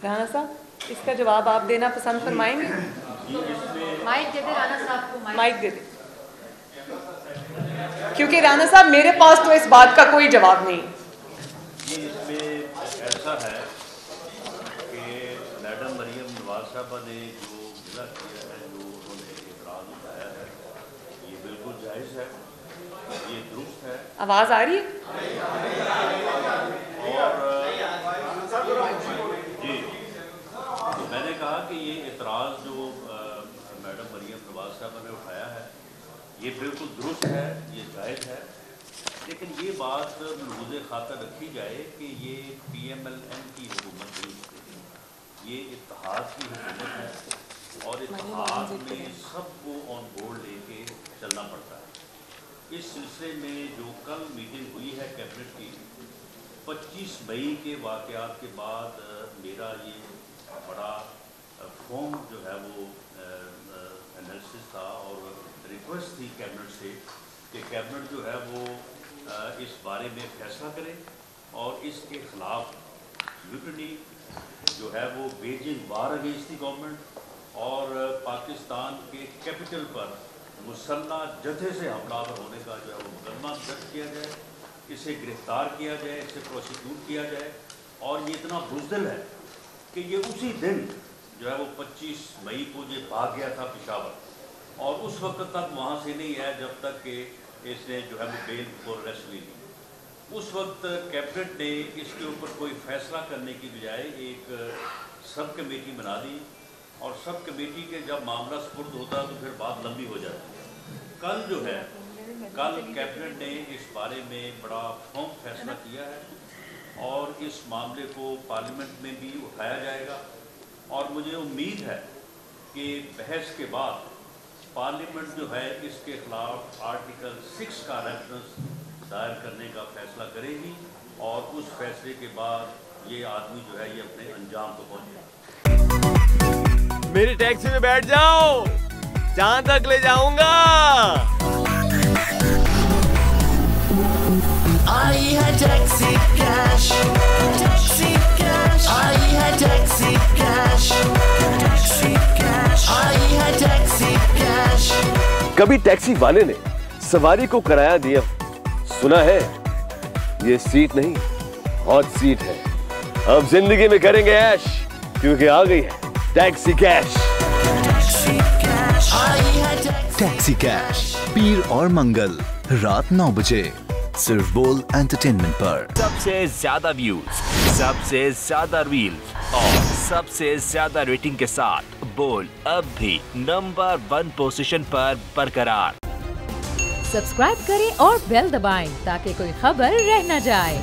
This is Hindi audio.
राणा साहब, इसका जवाब आप देना पसंद फरमाएंगे? माइक दे दे राणा साहब को, माइक दे दे, क्योंकि राणा साहब मेरे पास तो इस बात का कोई जवाब नहीं। इसमें ऐसा है कि मैडम मरियम नवाज साहबा ने जो गिला किया है, जो उन्होंने इतराज़ उठाया है, ये बिल्कुल जायज़ है, ये दुरुस्त है। आवाज़ आ रही है? और जी, तो मैंने कहा कि ये इतराज़ जो मैडम मरियम नवाज साहबा ने उठाया है, ये बिल्कुल दुरुस्त है, ये जायज़ है। लेकिन ये बात मलहूज़े खातर रखी जाए कि ये PMLN की हुकूमत नहीं, ये इत्तेहाद की हुकूमत है और इत्तेहाद में सबको ऑन बोर्ड लेके चलना पड़ता है। इस सिलसिले में जो कल मीटिंग हुई है कैबिनेट की, 25 मई के वाक़यात के बाद मेरा ये बड़ा फॉर्म जो है वो एनालिसिस था और रिक्वेस्ट थी कैबिनेट से कि कैबिनेट जो है वो इस बारे में फैसला करे और इसके ख़िलाफ़ म्यूटनी जो है वो Beijing war against the government और पाकिस्तान के कैपिटल पर मुसल्लह जथे से हमलावर होने का जो है वो मुकदमा दर्ज किया जाए, इसे गिरफ्तार किया जाए, इसे प्रोसिक्यूट किया जाए। और ये इतना बुज़दिल है कि ये उसी दिन जो है वो 25 मई को ये भाग गया था पेशावर और उस वक्त तक वहाँ से नहीं आया जब तक कि इसने जो है वो बेल बिफोर अरेस्ट ली। उस वक्त कैबिनेट ने इसके ऊपर कोई फैसला करने की बजाय एक सब कमेटी बना दी और सब कमेटी के जब मामला सुपुर्द होता है तो फिर बात लंबी हो जाती है। कल जो है, कल कैबिनेट ने इस बारे में बड़ा फर्म फैसला किया है और इस मामले को पार्लियामेंट में भी उठाया जाएगा और मुझे उम्मीद है कि बहस के बाद पार्लियामेंट जो है इसके खिलाफ आर्टिकल 6 का रेफरेंस दायर करने का फैसला करेगी और उस फैसले के बाद ये आदमी जो है ये अपने अंजाम को पहुंचेगा। मेरी टैक्सी में बैठ जाओ, जहां तक ले जाऊंगा। आई है टैक्सी कैश, टैक्सी कैश, आई है टैक्सी कैश, टैक्सी कैश, आई है टैक्सी कैश। कभी टैक्सी वाले ने सवारी को किराया दिया, सुना है ये सीट नहीं हॉट सीट है। अब जिंदगी में करेंगे ऐश, क्योंकि आ गई है टैक्सी कैश। टैक्सी कैश पीर और मंगल रात 9 बजे सिर्फ बोल एंटरटेनमेंट पर। सबसे ज्यादा व्यूज, सबसे ज्यादा रील्स और सबसे ज्यादा रेटिंग के साथ बोल अब भी नंबर 1 पोजीशन पर बरकरार। सब्सक्राइब करें और बेल दबाएं ताकि कोई खबर रह न जाए।